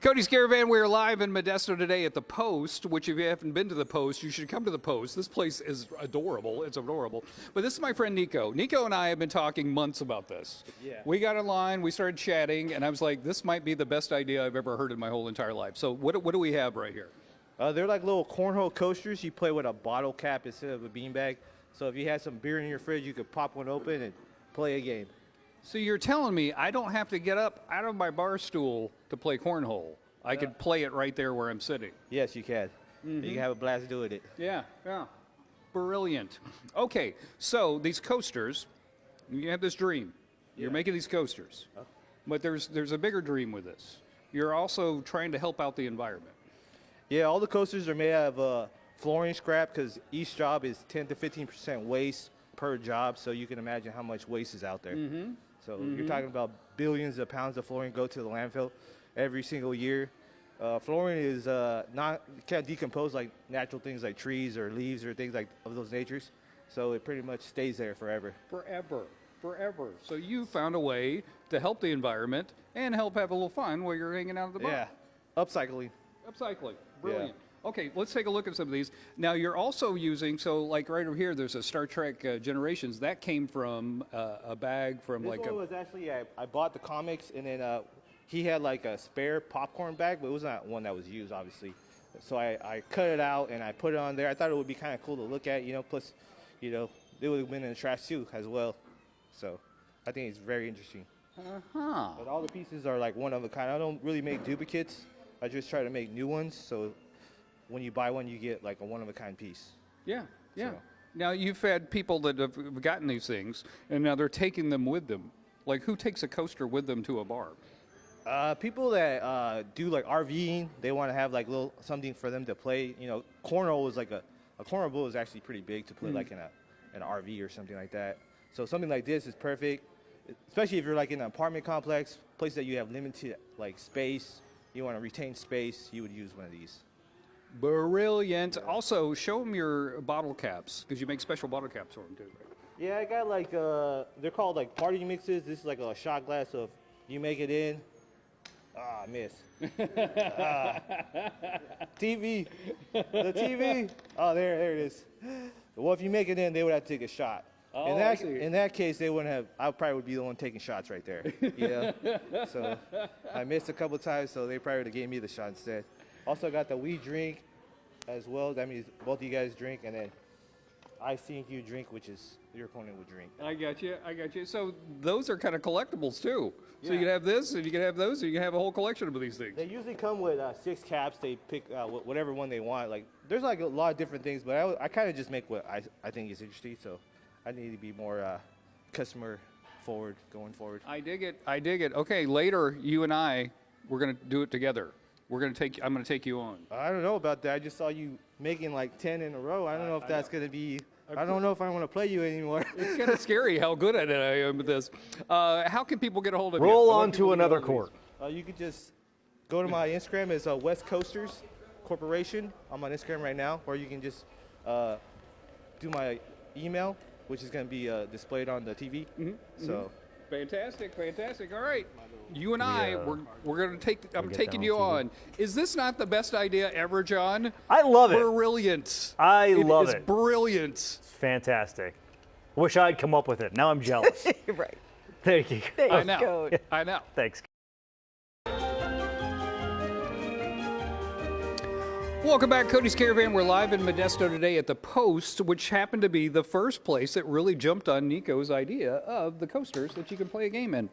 Cody's Caravan, we're live in Modesto today at the Post, which if you haven't been to the Post, you should come to the Post. This place is adorable. It's adorable. But this is my friend Nico. Nico and I have been talking months about this. Yeah. We got online, we started chatting, and I was like, this might be the best idea I've ever heard in my whole entire life. So what do we have right here? They're like little cornhole coasters. You play with a bottle cap instead of a beanbag. So if you had some beer in your fridge, you could pop one open and play a game. So you're telling me I don't have to get up out of my bar stool to play cornhole. I could play it right there where I'm sitting. Yes, you can. You can have a blast doing it. Yeah. Brilliant. Okay, so these coasters, you have this dream. You're making these coasters. But there's a bigger dream with this. You're also trying to help out the environment. Yeah, all the coasters are made out of flooring scrap because each job is 10 to 15% waste per job. So you can imagine how much waste is out there. So you're talking about billions of pounds of flooring go to the landfill every single year. Flooring is can't decompose like natural things like trees or leaves or things like of those natures. So it pretty much stays there forever. Forever. So you found a way to help the environment and help have a little fun while you're hanging out at the bar. Yeah, upcycling. Brilliant. Yeah. Okay, let's take a look at some of these. Now you're also using, so like right over here, there's a Star Trek Generations. That came from a bag from This one was actually, I bought the comics and then he had like a spare popcorn bag, but it was not one that was used, obviously. So I cut it out and I put it on there. I thought it would be kind of cool to look at, plus, it would have been in the trash too as well. So I think it's very interesting. But all the pieces are like one of a kind. I don't really make duplicates. I just try to make new ones. So when you buy one, you get like a one-of-a-kind piece. Yeah. So. Now you've had people that have gotten these things, and now they're taking them with them. Like who takes a coaster with them to a bar? People that do like RVing, they want to have like little something for them to play. Cornhole is like a cornhole is actually pretty big to play like in an RV or something like that. So something like this is perfect, especially if you're like in an apartment complex, place that you have limited like space. You want to retain space, you would use one of these. Brilliant. Also, show them your bottle caps because you make special bottle caps for them too. Yeah, I got like they're called like party mixes. This is like a shot glass. So if you make it in. Miss. TV. The TV. Oh, there it is. Well, if you make it in, they would have to take a shot. Oh, in that case, they wouldn't have. I probably would be the one taking shots right there. So I missed a couple times, so they probably would have gave me the shot instead. Also got the we drink as well. That means both of you guys drink, and then I think you drink, which is your opponent would drink. I got you. So those are kind of collectibles too. So Yeah. you can have this, and you can have those, and you can have a whole collection of these things. They usually come with 6 caps. They pick whatever one they want. Like there's like a lot of different things, but I kind of just make what I think is interesting. So I need to be more customer forward going forward. I dig it. Okay, later you and I, we're gonna do it together. I'm gonna take you on. I don't know about that. I just saw you making like 10 in a row. I don't know if that's going to be. I don't know if I want to play you anymore. It's kind of scary how good at it I am with this. How can people get a hold of you? Roll on to another court. You could just go to my Instagram. It's West Coasters Corporation. I'm on Instagram right now. Or you can just do my email, which is going to be displayed on the TV. So. Fantastic. All right. You and I, we're going to I'm taking you on on. Is this not the best idea ever, John? I love it. Brilliant. I love it. It's brilliant. It's fantastic. Wish I'd come up with it. Now I'm jealous. Right. Thank you. I know. Thanks. Welcome back, Cody's Caravan. We're live in Modesto today at the Post, which happened to be the first place that really jumped on Nico's idea of the coasters that you can play a game in.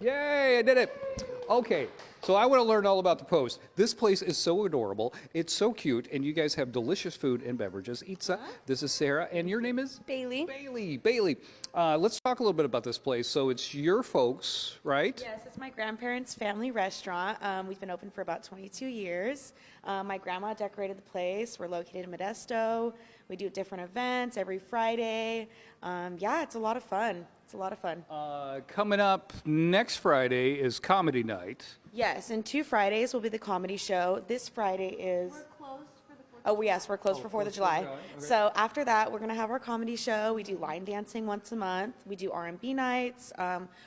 Yay, I did it. Okay, so I want to learn all about the Post. This place is so adorable. It's so cute, and you guys have delicious food and beverages. Itza, this is Sarah, and your name is? Bailey. Bailey. Let's talk a little bit about this place. So it's your folks, right? Yes, it's my grandparents' family restaurant. We've been open for about 22 years. My grandma decorated the place. We're located in Modesto. We do different events every Friday. It's a lot of fun. Coming up next Friday is comedy night. Yes, and 2 Fridays will be the comedy show. This Friday is... We're closed for the Oh, yes, we're closed for 4th of July. Okay. So after that, we're going to have our comedy show. We do line dancing once a month. We do R&B nights.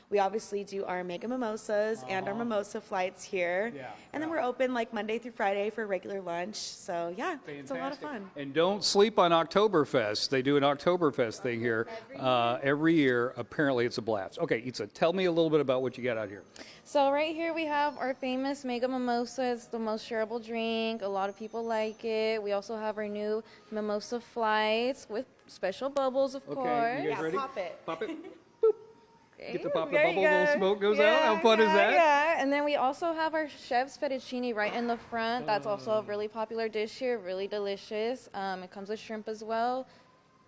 We obviously do our mega mimosas and our mimosa flights here. Yeah, And then we're open like Monday through Friday for regular lunch. So yeah, it's a lot of fun. And don't sleep on Oktoberfest. They do an Oktoberfest thing here every year. Apparently, it's a blast. Okay, Itza, tell me a little bit about what you got out here. So right here we have our famous Mega Mimosa. It's the most shareable drink. A lot of people like it. We also have our new Mimosa Flights with special bubbles, of course. Okay, you guys Yeah, ready? pop it. Pop it. Boop. Get the pop the There you bubble, go. little smoke goes out. How fun is that? Yeah, and then we also have our chef's fettuccine right in the front. That's also a really popular dish here, really delicious. It comes with shrimp as well.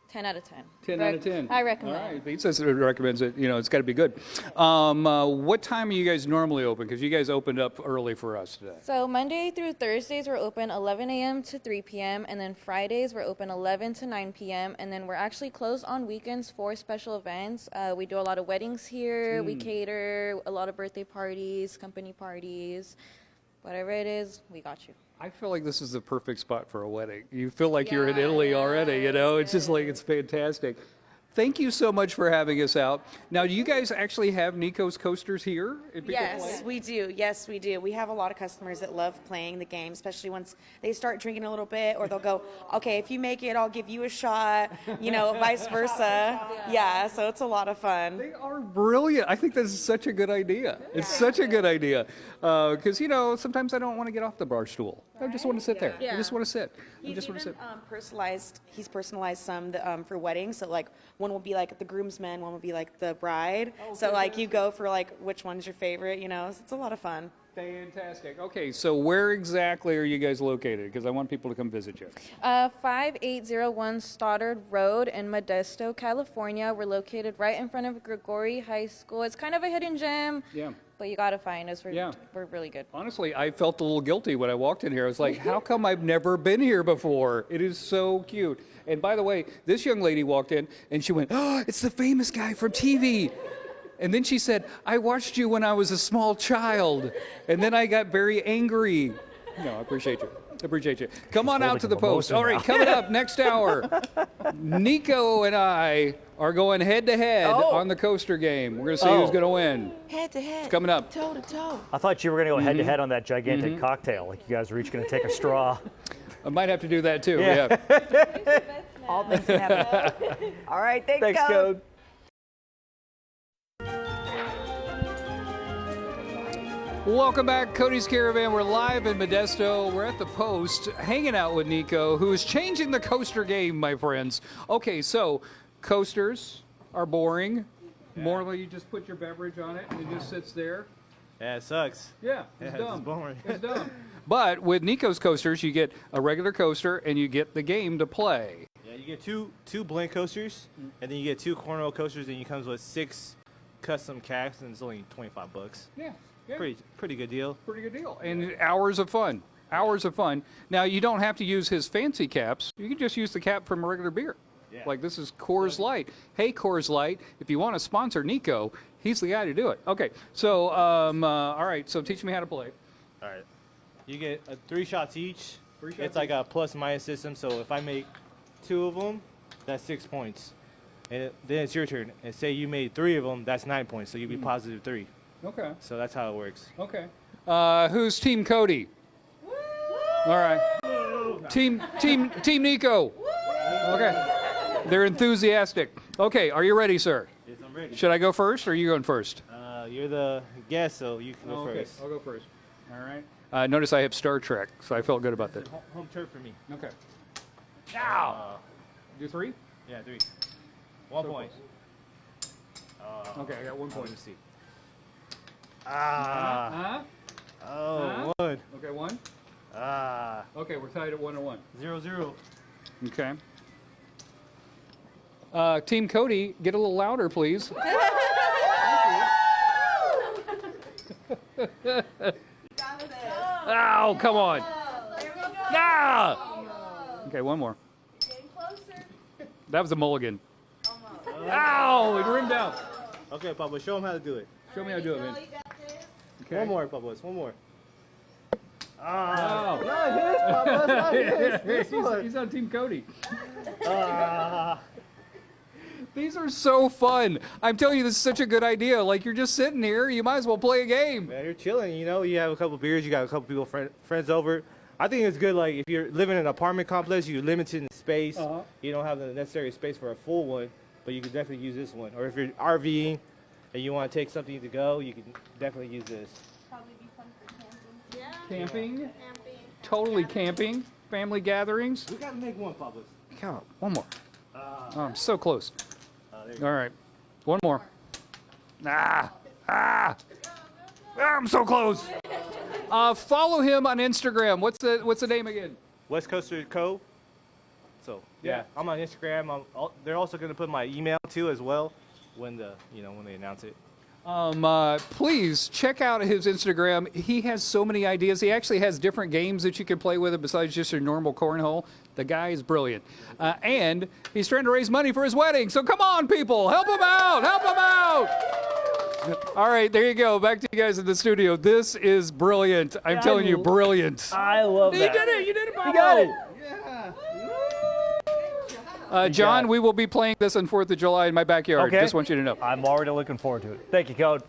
10 out of 10. 10 out of 10. I recommend. All right, Itza recommends it. You know, it's got to be good. What time are you guys normally open? Because you guys opened up early for us today. So Monday through Thursdays we're open 11 a.m. to 3 p.m. and then Fridays we're open 11 to 9 p.m. and then we're actually closed on weekends for special events. We do a lot of weddings here. We cater a lot of birthday parties, company parties, whatever it is, we got you. I feel like this is the perfect spot for a wedding. You feel like you're in Italy already, you know? It's just like, it's fantastic. Thank you so much for having us out. Now, do you guys actually have Nico's coasters here? Yes, we do. Yes, we do. We have a lot of customers that love playing the game, especially once they start drinking a little bit, or they'll go, okay, if you make it, I'll give you a shot, you know, vice versa. Yeah, so it's a lot of fun. They are brilliant. I think this is such a good idea. It's such a good idea. Because, you know, sometimes I don't want to get off the bar stool. I just want to sit there. I just want to sit. I He's just want to even sit. he's personalized some for weddings. So like one will be like the groomsmen, one will be like the bride. So like you go for like which one's your favorite, you know. So it's a lot of fun. Fantastic. Okay, so where exactly are you guys located? Because I want people to come visit you. 5801 Stoddard Road in Modesto, California. We're located right in front of Grigori High School. It's kind of a hidden gem. Yeah. But you gotta find us. Yeah. We're really good. Honestly, I felt a little guilty when I walked in here. I was like, how come I've never been here before? It is so cute. And by the way, this young lady walked in and she went, oh, it's the famous guy from TV. And then she said, I watched you when I was a small child. And then I got very angry. No, I appreciate you. I appreciate you. Come on out to the post. All right, coming up next hour, Nico and I are going head-to-head on the coaster game. We're going to see who's going to win. Head-to-head. It's coming up. Toe-to-toe. I thought you were going to go head-to-head on that gigantic cocktail. Like you guys were each going to take a straw. I might have to do that too. Yeah. All things can happen. All right, thanks, Code. Code. Welcome back, Cody's Caravan. We're live in Modesto. We're at the post, hanging out with Nico, who is changing the coaster game, my friends. Okay, so coasters are boring. Morally, you just put your beverage on it and it just sits there. Yeah, it sucks. Yeah, it's Yeah, dumb. it's boring. It's dumb. But with Nico's coasters, you get a regular coaster and you get the game to play. Yeah, you get two blink coasters, and then you get 2 cornrow coasters, and you comes with 6 custom caps, and it's only $25. Yeah. Yeah. Pretty good deal. Pretty good deal. And hours of fun. Hours of fun. Now, you don't have to use his fancy caps. You can just use the cap from a regular beer. Yeah. Like this is Coors Light. Hey, Coors Light, if you want to sponsor Nico, he's the guy to do it. Okay, so, all right, so teach me how to play. All right. You get 3 shots each. 3 shots It's like a plus-minus system, so if I make 2 of them, that's 6 points. And then it's your turn. And say you made 3 of them, that's 9 points, so you'd be positive 3. Okay, So that's how it works. okay. Who's Team Cody? All right. Team Nico. Okay. They're enthusiastic. Okay, are you ready, sir? Yes, I'm ready. Should I go first or are you going first? You're the guest, so you can go Okay, first. I'll go first. All right. Notice I have Star Trek, so I felt good about that. Home turf for me. Okay. Now. Do 3? Yeah, 3. 1 point. Okay, I got 1 point. Let me see. Huh? 1. Okay, 1. Ah, Okay, we're tied at 1-1. 0-0. Okay. Team Cody, get a little louder, please. Ow, come on. Ah! Okay, one more. That was a mulligan. Ow, it rimmed out. Okay, Papa, show him how to do it. Show me how to do it, man. Okay. One more, Papa, one more. Oh. Not his, Papa. Not his. This one. He's on Team Cody. These are so fun. I'm telling you, this is such a good idea. Like, you're just sitting here. You might as well play a game. Man, you're chilling, you know. You have a couple beers. You got a couple people, friends over. I think it's good, like, if you're living in an apartment complex, you're limited in space. You don't have the necessary space for a full one, but you can definitely use this one. Or if you're RVing and you want to take something to go, you can definitely use this. Probably be fun for camping. Camping. Totally camping. Family gatherings. We got to make one, Pablo. Come on, one more. Oh, I'm so close. All right, one more. I'm so close. Follow him on Instagram. What's the name again? West Coaster Cove. So, yeah, I'm on Instagram. They're also going to put my email, too, as well, when they announce it. Please check out his Instagram. He has so many ideas. He actually has different games that you can play with it besides just your normal cornhole. The guy is brilliant. And he's trying to raise money for his wedding. So come on, people. Help him out. Help him out. All right, there you go. Back to you guys in the studio. This is brilliant. I'm telling you, brilliant. I love that. You did it. You did it, Bobo. You got it. John, we will be playing this on 4th of July in my backyard. Okay. Just want you to know. I'm already looking forward to it. Thank you, Code.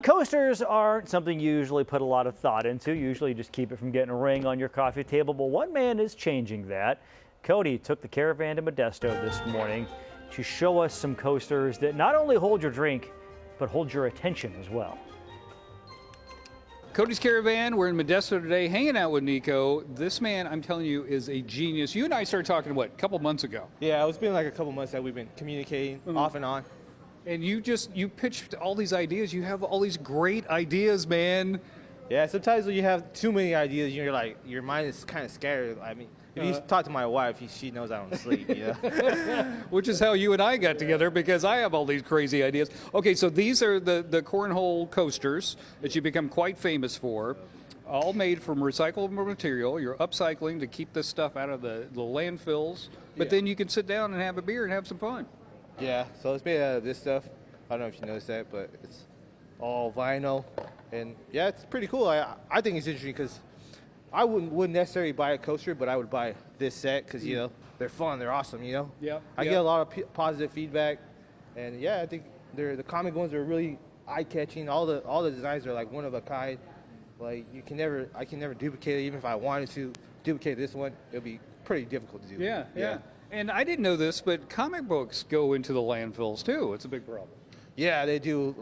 Coasters aren't something you usually put a lot of thought into. Usually you just keep it from getting a ring on your coffee table. But one man is changing that. Cody took the Caravan to Modesto this morning to show us some coasters that not only hold your drink, but hold your attention as well. Cody's Caravan. We're in Modesto today, hanging out with Nico. This man, I'm telling you, is a genius. You and I started talking, what, a couple months ago? Yeah, it's been like a couple months that we've been communicating off and on. And you pitched all these ideas. You have all these great ideas, man. Yeah, sometimes when you have too many ideas, you're like, your mind is kind of scattered. I mean, if you talk to my wife, she knows I don't sleep, you know? Which is how you and I got together, because I have all these crazy ideas. Okay, so these are the cornhole coasters that you become quite famous for, all made from recyclable material. You're upcycling to keep this stuff out of the landfills, but then you can sit down and have a beer and have some fun. Yeah, so it's made out of this stuff. I don't know if you noticed that, but it's all vinyl. And yeah, it's pretty cool. I think it's interesting because I wouldn't necessarily buy a coaster, but I would buy this set because, you know, they're fun, they're awesome, you know? Yeah. I get a lot of positive feedback. And yeah, I think the comic ones are really eye-catching. All the designs are like one of a kind. Like I can never duplicate it. Even if I wanted to duplicate this one, it'll be pretty difficult to do. Yeah. And I didn't know this, but comic books go into the landfills too. It's a big problem. Yeah, they do.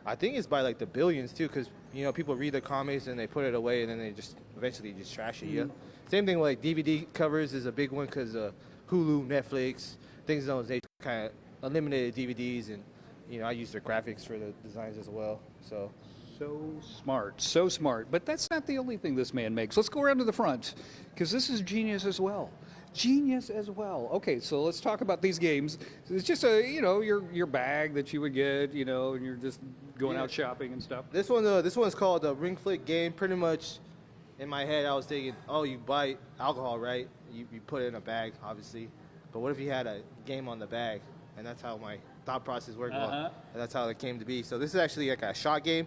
I think it's by like the billions too, because you know people read the comics and they put it away and then they just eventually just trash it. Yeah. Same thing with like DVD covers is a big one because Hulu, Netflix, things of those. They kind of eliminated DVDs, and you know I use their graphics for the designs as well. So So smart. But that's not the only thing this man makes. Let's go around to the front, because this is genius as well. Okay, so let's talk about these games. It's just your bag that you would get, and you're just going out shopping and stuff. this one's called the Ring Flick game. Pretty much, in my head, I was thinking, oh, you buy alcohol, right? You put it in a bag, obviously. But what if you had a game on the bag? And that's how my thought process worked. Well, and that's how it came to be. So this is actually like a shot game.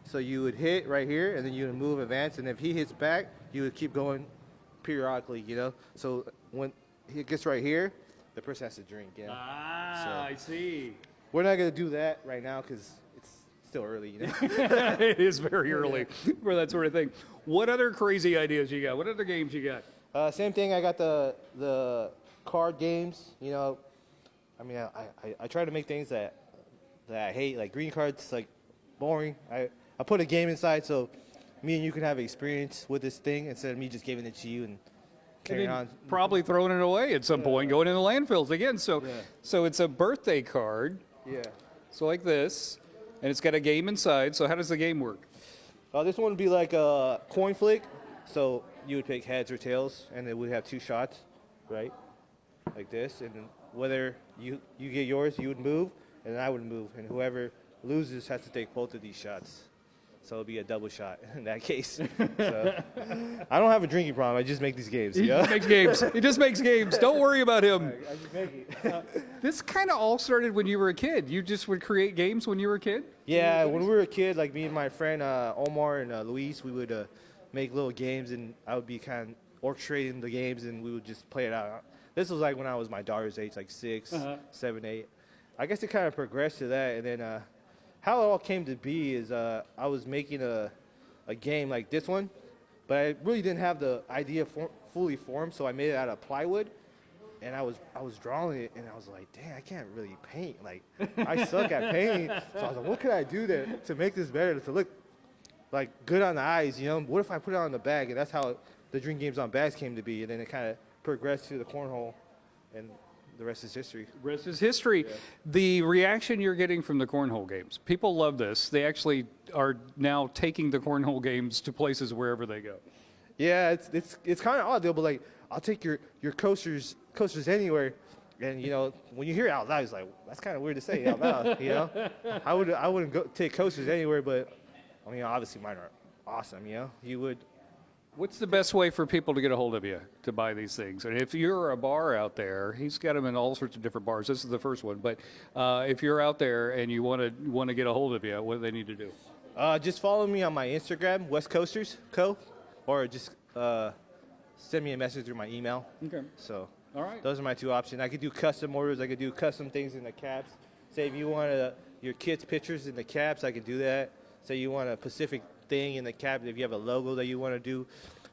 So you would hit right here, and then you would move, advance, and if he hits back, you would keep going periodically, So when he gets right here, the person has to drink, I see. We're not going to do that right now because it's still early, It is very early for that sort of thing. What other crazy ideas you got? What other games you got? Same thing, I got the card games, I mean, I try to make things that I hate, like green cards, like boring. I put a game inside so me and you can have an experience with this thing instead of me just giving it to you and carrying on. Probably throwing it away at some point, going in the landfills again. So it's a birthday card. Yeah. So like this, and it's got a game inside. So how does the game work? This one would be like a coin flick. So you would pick heads or tails, and then we'd have two shots, right? Like this. And then whether you get yours, you would move, and I would move. And whoever loses has to take both of these shots. So it'll be a double shot in that case. So, I don't have a drinking problem. I just make these games. He just makes games. Don't worry about him. I just make it. This kind of all started when you were a kid. You just would create games when you were a kid? Yeah, when we were a kid, like me and my friend Omar and Luis, we would make little games, and I would be kind of orchestrating the games, and we would just play it out. This was like when I was my daughter's age, like 6, 7, 8. I guess it kind of progressed to that, and then how it all came to be is I was making a game like this one, but I really didn't have the idea fully formed, so I made it out of plywood, and I was drawing it, and I was like, dang, I can't really paint. Like, I suck at painting, so I was like, what could I do to make this better, to look like good on the eyes, you know? What if I put it on the bag? And that's how the Dream Games on Bags came to be, and then it kind of progressed to the cornhole, and the rest is history. Rest is history. Yeah. The reaction you're getting from the cornhole games, people love this. They actually are now taking the cornhole games to places wherever they go. Yeah, it's kind of odd though, but like, I'll take your coasters anywhere, and you know, when you hear it out loud, it's like, that's kind of weird to say out loud, you know? I wouldn't go take coasters anywhere, but I mean, obviously mine are awesome, you know? You would. What's the best way for people to get a hold of you to buy these things? And if you're a bar out there, he's got them in all sorts of different bars. This is the first one, but if you're out there and you want to get a hold of you, what do they need to do? Just follow me on my Instagram, West Coasters Co, or just send me a message through my email. Okay. So, all right. Those are my two options. I could do custom orders. I could do custom things in the caps. Say if you want your kids' pictures in the caps, I could do that. Say you want a Pacific thing in the cap, if you have a logo that you want to do.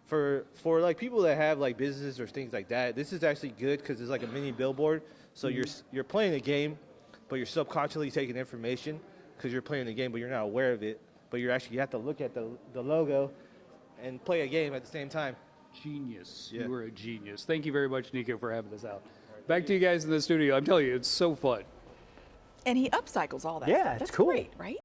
For like people that have like businesses or things like that, this is actually good because it's like a mini billboard. So you're playing a game, but you're subconsciously taking information because you're playing the game, but you're not aware of it. But you have to look at the logo and play a game at the same time. Genius. Yeah. You were a genius. Thank you very much, Nico, for having us out. Back to you guys in the studio. I'm telling you, it's so fun. And he upcycles all that Yeah, stuff. it's That's cool. great, right?